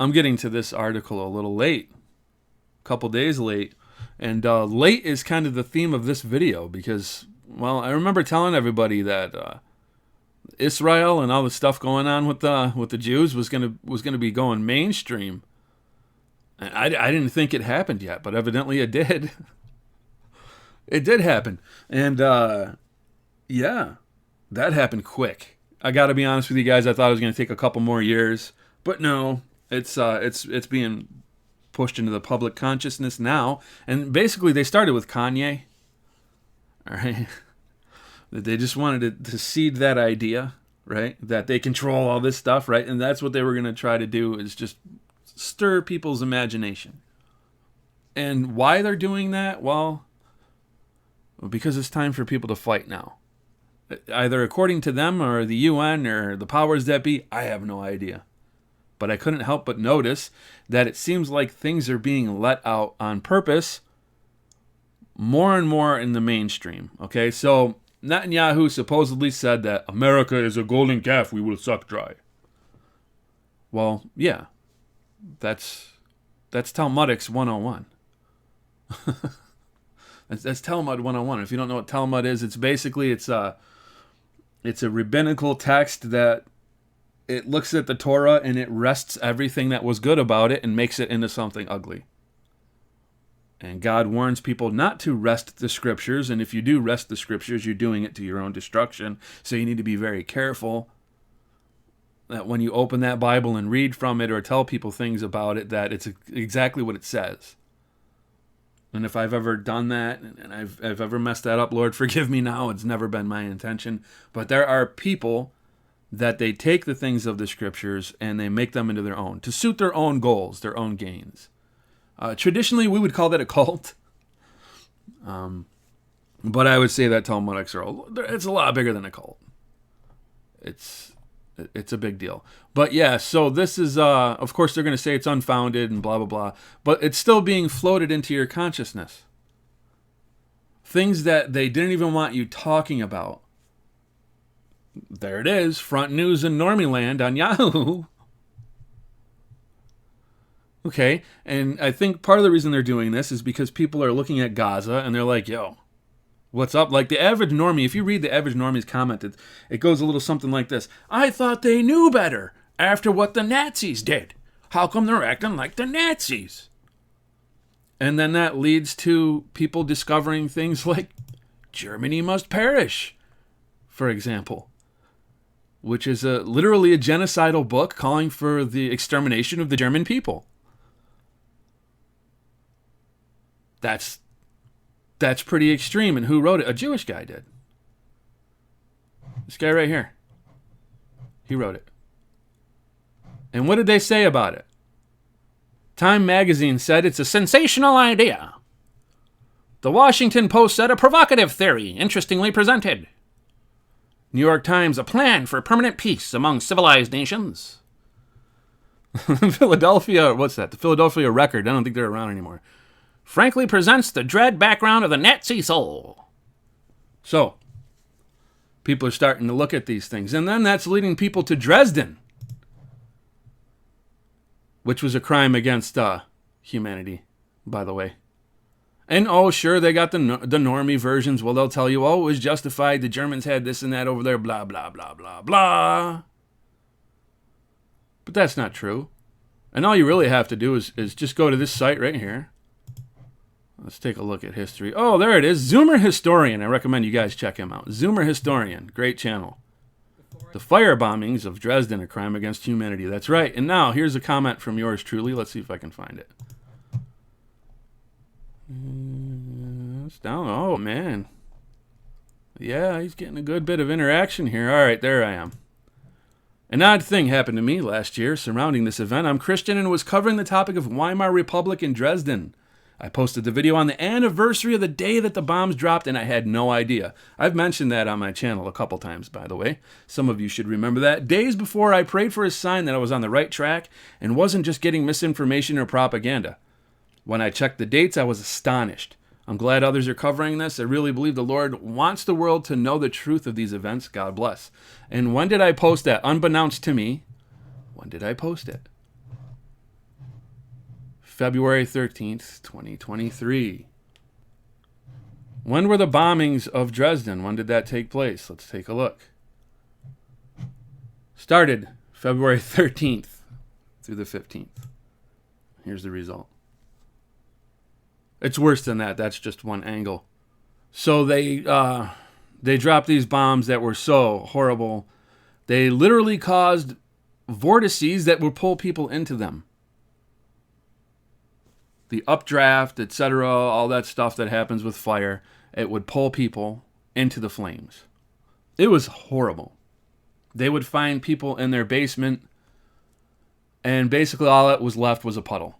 I'm getting to this article a little late, a couple days late. And late is kind of the theme of this video because, well, I remember telling everybody that Israel and all the stuff going on with the Jews was gonna be going mainstream. And I didn't think it happened yet, but evidently it did. It did happen, and yeah, that happened quick. I got to be honest with you guys. I thought it was going to take a couple more years, but no, it's being pushed into the public consciousness now. And basically, they started with Kanye. All right, they just wanted to seed that idea, right? That they control all this stuff, right? And that's what they were going to try to do, is just stir people's imagination. And why they're doing that? Well, because it's time for people to fight now. Either according to them or the UN or the powers that be, I have no idea. But I couldn't help but notice that it seems like things are being let out on purpose more and more in the mainstream. Okay, so Netanyahu supposedly said that America is a golden calf we will suck dry. Well, yeah, that's Talmudics 101. That's Talmud 101. If you don't know what Talmud is, it's basically it's a rabbinical text that it looks at the Torah and it wrests everything that was good about it and makes it into something ugly. And God warns people not to wrest the scriptures, and if you do wrest the scriptures, you're doing it to your own destruction. So you need to be very careful that when you open that Bible and read from it or tell people things about it, that it's exactly what it says. And if I've ever done that, and I've ever messed that up, Lord, forgive me now. It's never been my intention. But there are people that they take the things of the scriptures and they make them into their own, to suit their own goals, their own gains. Traditionally, we would call that a cult. But I would say that Talmudics it's a lot bigger than a cult. It's a big deal. But yeah, so this is, of course, they're going to say it's unfounded and blah, blah, blah. But it's still being floated into your consciousness. Things that they didn't even want you talking about. There it is, front news in Normie Land on Yahoo. Okay, and I think part of the reason they're doing this is because people are looking at Gaza and they're like, yo, what's up? Like the average normie, if you read the average normie's comment, it goes a little something like this. I thought they knew better after what the Nazis did. How come they're acting like the Nazis? And then that leads to people discovering things like Germany Must Perish, for example, which is literally a genocidal book calling for the extermination of the German people. That's pretty extreme. And who wrote it? A Jewish guy did. This guy right here. He wrote it. And what did they say about it? Time magazine said it's a sensational idea. The Washington Post said a provocative theory, interestingly presented. New York Times, a plan for permanent peace among civilized nations. Philadelphia, what's that? The Philadelphia Record, I don't think they're around anymore. Frankly presents the dread background of the Nazi soul. So, people are starting to look at these things. And then that's leading people to Dresden, which was a crime against humanity, by the way. And oh, sure, they got the normie versions. Well, they'll tell you, oh, it was justified. The Germans had this and that over there, blah, blah, blah, blah, blah. But that's not true. And all you really have to do is just go to this site right here. Let's take a look at history. Oh, there it is. Zoomer Historian. I recommend you guys check him out. Zoomer Historian. Great channel. The fire bombings of Dresden, a crime against humanity. That's right. And now, here's a comment from yours truly. Let's see if I can find it. It's down. Oh, man. Yeah, he's getting a good bit of interaction here. All right, there I am. An odd thing happened to me last year surrounding this event. I'm Christian and was covering the topic of Weimar Republic in Dresden. I posted the video on the anniversary of the day that the bombs dropped, and I had no idea. I've mentioned that on my channel a couple times, by the way. Some of you should remember that. Days before, I prayed for a sign that I was on the right track and wasn't just getting misinformation or propaganda. When I checked the dates, I was astonished. I'm glad others are covering this. I really believe the Lord wants the world to know the truth of these events. God bless. And when did I post that? Unbeknownst to me, when did I post it? February 13th, 2023. When were the bombings of Dresden? When did that take place? Let's take a look. Started February 13th through the 15th. Here's the result. It's worse than that. That's just one angle. So they dropped these bombs that were so horrible. They literally caused vortices that would pull people into them. The updraft, etc., all that stuff that happens with fire, it would pull people into the flames. It was horrible. They would find people in their basement, and basically all that was left was a puddle.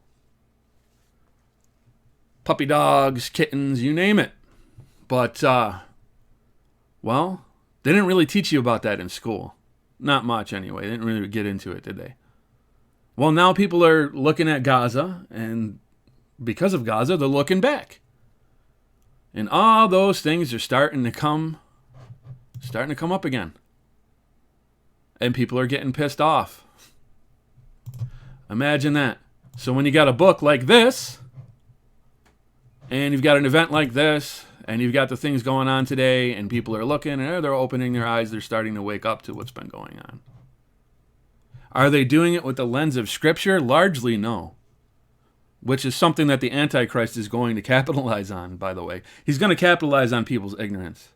Puppy dogs, kittens, you name it. But, well, they didn't really teach you about that in school. Not much, anyway. They didn't really get into it, did they? Well, now people are looking at Gaza, and because of Gaza, they're looking back. And all those things are starting to come up again. And people are getting pissed off. Imagine that. So when you got a book like this, and you've got an event like this, and you've got the things going on today, and people are looking, and they're opening their eyes, they're starting to wake up to what's been going on. Are they doing it with the lens of Scripture? Largely, no. Which is something that the Antichrist is going to capitalize on, by the way. He's going to capitalize on people's ignorance.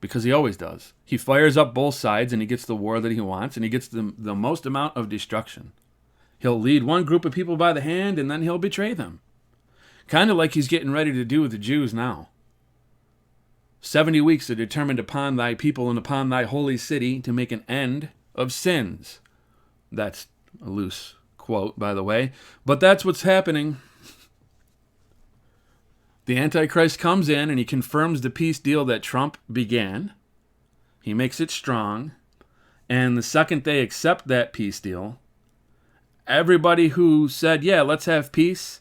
Because he always does. He fires up both sides, and he gets the war that he wants, and he gets the most amount of destruction. He'll lead one group of people by the hand, and then he'll betray them. Kind of like he's getting ready to do with the Jews now. 70 weeks are determined upon thy people and upon thy holy city to make an end of sins. That's a loose quote, by the way. But that's what's happening. The Antichrist comes in and he confirms the peace deal that Trump began. He makes it strong. And the second they accept that peace deal, everybody who said, yeah, let's have peace,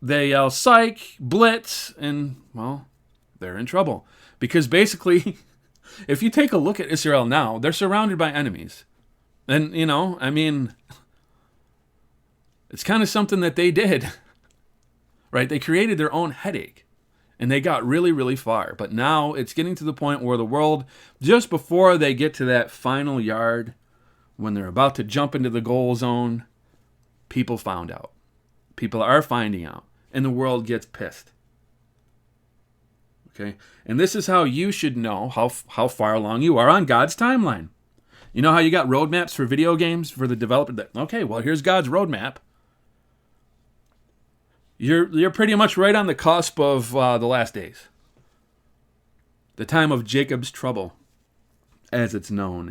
they yell, psych, blitz, and, well, they're in trouble. Because basically, if you take a look at Israel now, they're surrounded by enemies. And, you know, I mean, it's kind of something that they did, right? They created their own headache, and they got really, really far. But now it's getting to the point where the world, just before they get to that final yard, when they're about to jump into the goal zone, people found out. People are finding out, and the world gets pissed. Okay? And this is how you should know how far along you are on God's timeline. You know how you got roadmaps for video games for the developer? Okay, well, here's God's roadmap. You're pretty much right on the cusp of the last days. The time of Jacob's trouble, as it's known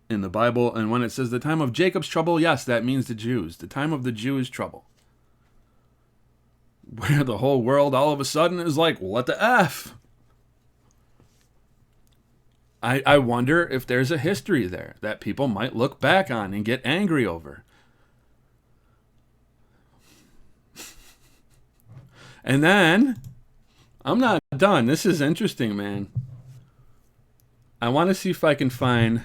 in the Bible. And when it says the time of Jacob's trouble, yes, that means the Jews. The time of the Jews' trouble. Where the whole world all of a sudden is like, what the F? I wonder if there's a history there that people might look back on and get angry over. And then, I'm not done. This is interesting, man. I want to see if I can find...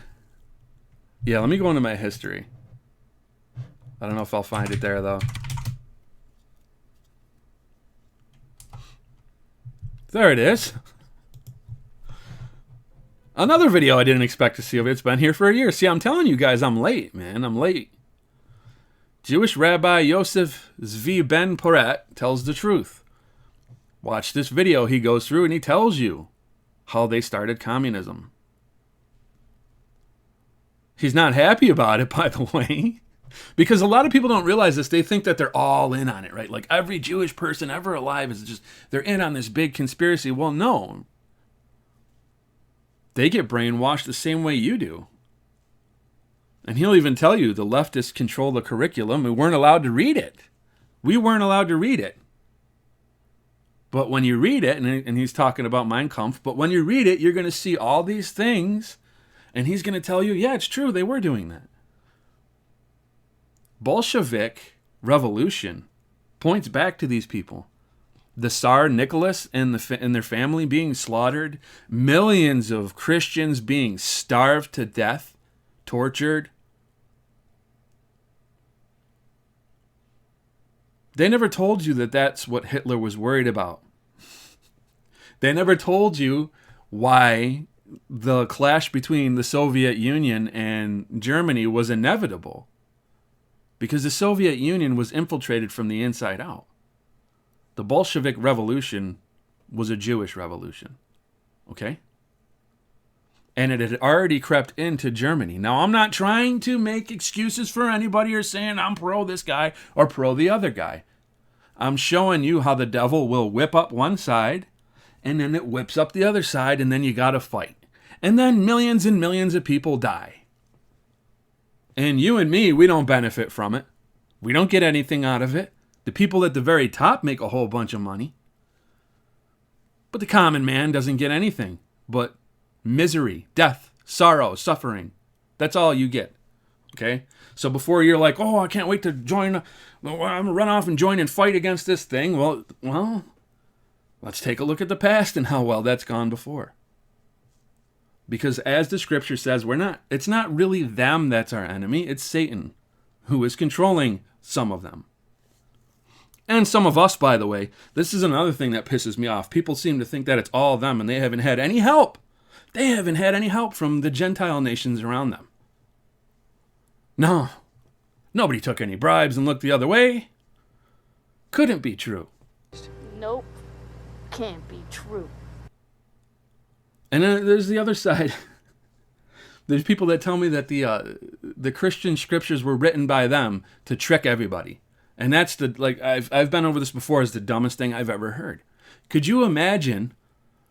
Yeah, let me go into my history. I don't know if I'll find it there, though. There it is. Another video I didn't expect to see of it. It's been here for a year. See, I'm telling you guys, I'm late, man. I'm late. Jewish Rabbi Yosef Zvi Ben Porat tells the truth. Watch this video he goes through and he tells you how they started communism. He's not happy about it, by the way, because a lot of people don't realize this. They think that they're all in on it, right? Like every Jewish person ever alive is just, they're in on this big conspiracy. Well, no. They get brainwashed the same way you do. And he'll even tell you the leftists control the curriculum. We weren't allowed to read it. We weren't allowed to read it. But when you read it, and he's talking about Mein Kampf, but when you read it, you're going to see all these things, and he's going to tell you, yeah, it's true, they were doing that. Bolshevik revolution points back to these people. The Tsar Nicholas and their family being slaughtered, millions of Christians being starved to death, tortured. They never told you that that's what Hitler was worried about. They never told you why the clash between the Soviet Union and Germany was inevitable. Because the Soviet Union was infiltrated from the inside out. The Bolshevik Revolution was a Jewish revolution. Okay? And it had already crept into Germany. Now, I'm not trying to make excuses for anybody or saying I'm pro this guy or pro the other guy. I'm showing you how the devil will whip up one side, and then it whips up the other side, and then you got to fight. And then millions and millions of people die. And you and me, we don't benefit from it. We don't get anything out of it. The people at the very top make a whole bunch of money. But the common man doesn't get anything but misery, death, sorrow, suffering. That's all you get. Okay? So before you're like, oh, I can't wait to join, I'm going to run off and join and fight against this thing. Well, let's take a look at the past and how well that's gone before. Because as the scripture says, it's not really them that's our enemy, it's Satan, who is controlling some of them. And some of us, by the way. This is another thing that pisses me off. People seem to think that it's all them and they haven't had any help. They haven't had any help from the Gentile nations around them. No. Nobody took any bribes and looked the other way. Couldn't be true. Nope. Can't be true. And then there's the other side. There's people that tell me that the Christian scriptures were written by them to trick everybody. And that's I've been over this before, as the dumbest thing I've ever heard. Could you imagine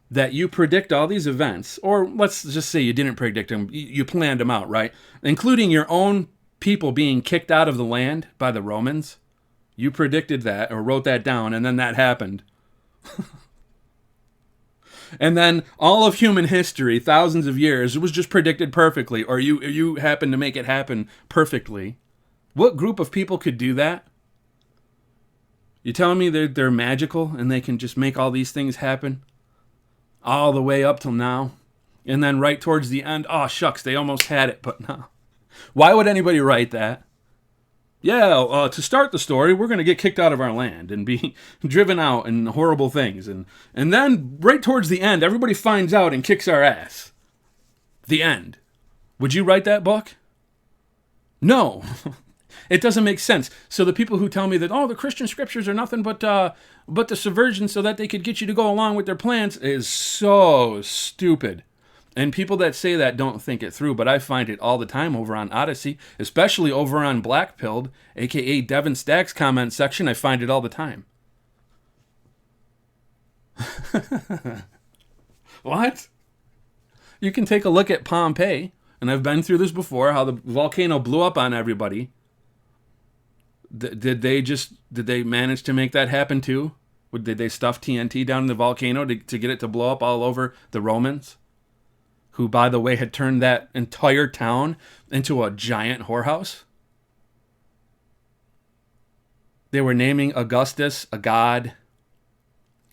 that you predict all these events, or let's just say you didn't predict them, you planned them out, right? Including your own people being kicked out of the land by the Romans. You predicted that or wrote that down, and then that happened. And then all of human history, thousands of years, it was just predicted perfectly, or you happened to make it happen perfectly. What group of people could do that? You telling me they're magical and they can just make all these things happen? All the way up till now. And then right towards the end, oh shucks, they almost had it, but no. Why would anybody write that? Yeah, to start the story, we're going to get kicked out of our land and be driven out and horrible things. And then right towards the end, everybody finds out and kicks our ass. The end. Would you write that book? No. It doesn't make sense. So the people who tell me that, the Christian scriptures are nothing but the subversion so that they could get you to go along with their plans is so stupid. And people that say that don't think it through, but I find it all the time over on Odyssey, especially over on Blackpilled, a.k.a. Devin Stack's comment section. I find it all the time. What? You can take a look at Pompeii, and I've been through this before, how the volcano blew up on everybody. Did they manage to make that happen too? Did they stuff TNT down in the volcano to get it to blow up all over the Romans? Who, by the way, had turned that entire town into a giant whorehouse? They were naming Augustus a god.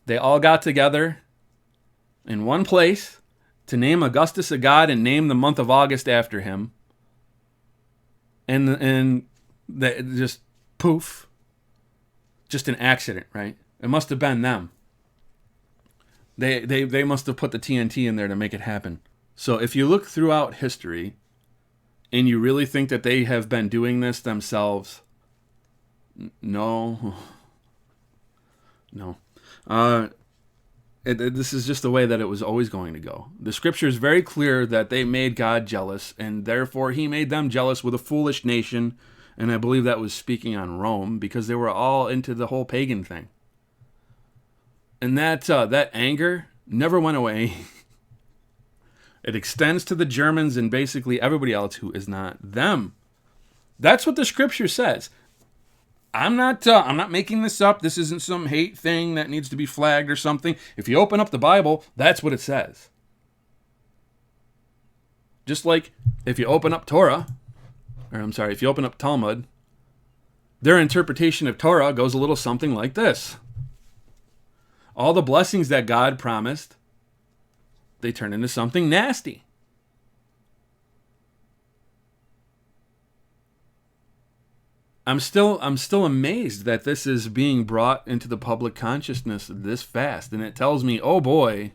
They all got together in one place to name Augustus a god and name the month of August after him. And they just poof. Just an accident, right? It must have been them. They must have put the TNT in there to make it happen. So if you look throughout history and you really think that they have been doing this themselves, no. This is just the way that it was always going to go. The scripture is very clear that they made God jealous, and therefore he made them jealous with a foolish nation. And I believe that was speaking on Rome, because they were all into the whole pagan thing. And that anger never went away. It extends to the Germans and basically everybody else who is not them. That's what the scripture says. I'm not making this up. This isn't some hate thing that needs to be flagged or something. If you open up the Bible, that's what it says. Just like if you open up if you open up Talmud, their interpretation of Torah goes a little something like this. All the blessings that God promised, they turn into something nasty. I'm still amazed that this is being brought into the public consciousness this fast, and it tells me, oh boy,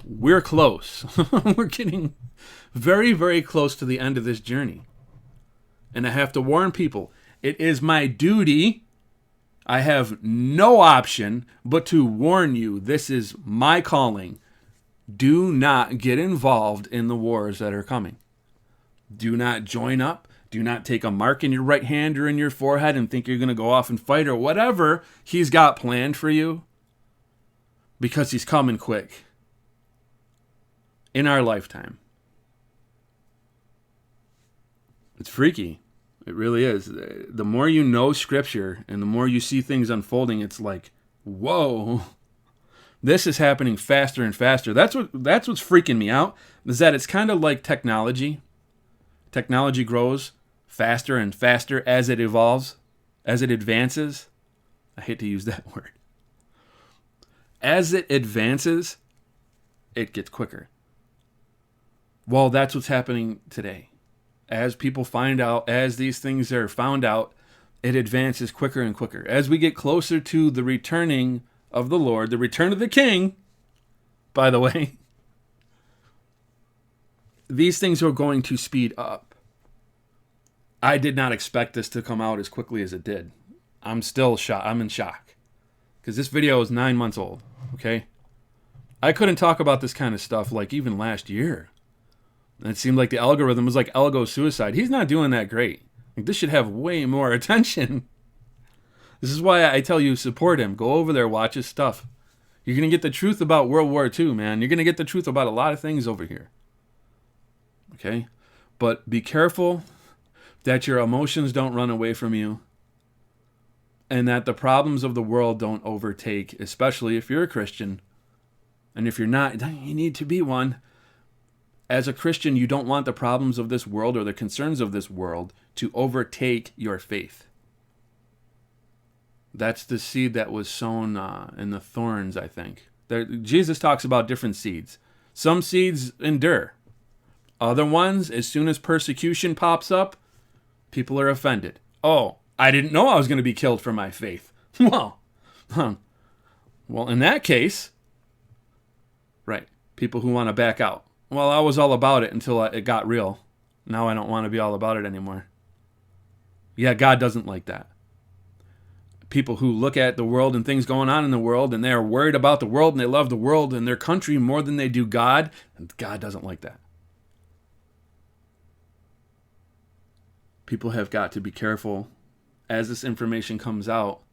we're close. We're getting very, very close to the end of this journey. And I have to warn people, it is my duty, I have no option but to warn you, this is my calling. Do not get involved in the wars that are coming. Do not join up. Do not take a mark in your right hand or in your forehead and think you're going to go off and fight or whatever he's got planned for you, because he's coming quick in our lifetime. It's freaky. It really is. The more you know Scripture and the more you see things unfolding, it's like, whoa, this is happening faster and faster. That's what's freaking me out, is that it's kind of like technology. Technology grows faster and faster as it evolves, as it advances. I hate to use that word. As it advances, it gets quicker. Well, that's what's happening today. As people find out, as these things are found out, it advances quicker and quicker. As we get closer to the returning of the Lord, the return of the King, by the way, these things are going to speed up. I did not expect this to come out as quickly as it did. I'm still shocked. I'm in shock. Because this video is 9 months old, okay? I couldn't talk about this kind of stuff like even last year. And it seemed like the algorithm was like Elgo suicide. He's not doing that great. Like, this should have way more attention. This is why I tell you, support him. Go over there, watch his stuff. You're going to get the truth about World War II, man. You're going to get the truth about a lot of things over here. Okay? But be careful that your emotions don't run away from you, and that the problems of the world don't overtake, especially if you're a Christian. And if you're not, you need to be one. As a Christian, you don't want the problems of this world or the concerns of this world to overtake your faith. That's the seed that was sown in the thorns, I think. Jesus talks about different seeds. Some seeds endure. Other ones, as soon as persecution pops up, people are offended. Oh, I didn't know I was going to be killed for my faith. Well, in that case, right, people who want to back out. Well, I was all about it until it got real. Now I don't want to be all about it anymore. Yeah, God doesn't like that. People who look at the world and things going on in the world, and they're worried about the world, and they love the world and their country more than they do God, and God doesn't like that. People have got to be careful as this information comes out.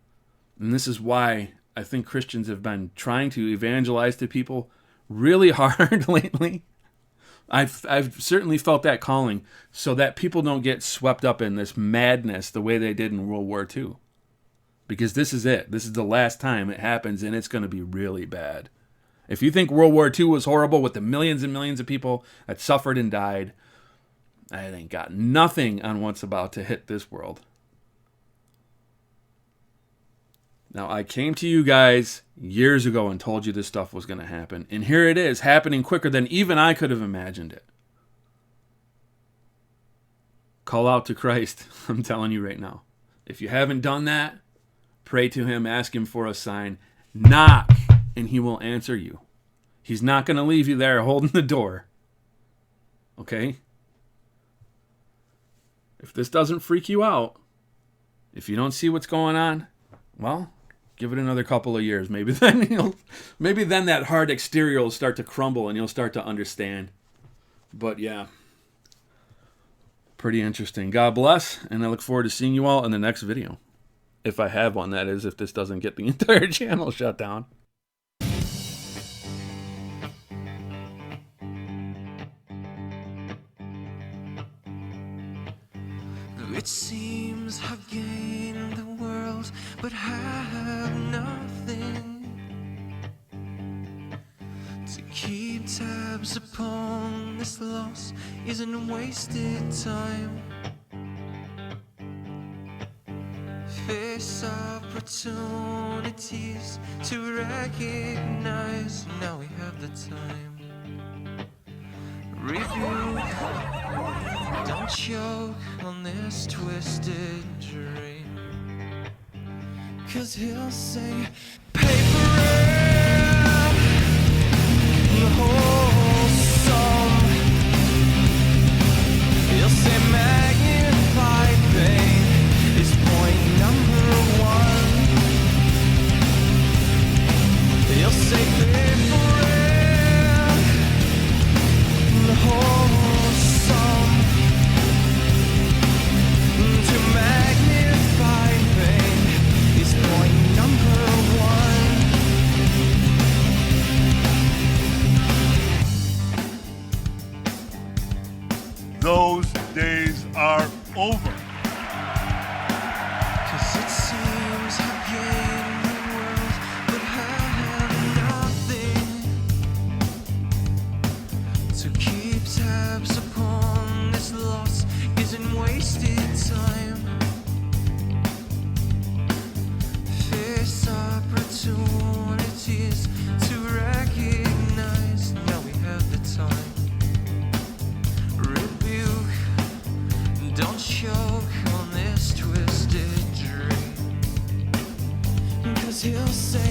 And this is why I think Christians have been trying to evangelize to people really hard lately. I've certainly felt that calling, so that people don't get swept up in this madness the way they did in World War II. Because this is it. This is the last time it happens, and it's going to be really bad. If you think World War II was horrible with the millions and millions of people that suffered and died, I ain't got nothing on what's about to hit this world. Now, I came to you guys years ago and told you this stuff was going to happen. And here it is, happening quicker than even I could have imagined it. Call out to Christ, I'm telling you right now. If you haven't done that, pray to him, ask him for a sign. Knock, and he will answer you. He's not going to leave you there holding the door. Okay? If this doesn't freak you out, if you don't see what's going on, well, give it another couple of years. Maybe then that hard exterior will start to crumble and you'll start to understand. But yeah, pretty interesting. God bless, and I look forward to seeing you all in the next video. If I have one, that is, if this doesn't get the entire channel shut down. It seems I've gained the world, but have nothing to keep tabs upon. This loss isn't wasted time. Face opportunities to recognize. Now we have the time. Review Don't choke on this twisted dream. 'Cause he'll say, pay for it, the whole sum. He'll say magnified pain is point number one. He'll say pay for it, the whole sum. To magnify pain is point number one. Those days are over. 'Cause it seems I've gained the world, but have nothing to keep tabs upon. This loss isn't wasted time. Face opportunities to recognize. Now we have the time. Rebuke, don't choke on this twisted dream. 'Cause he'll say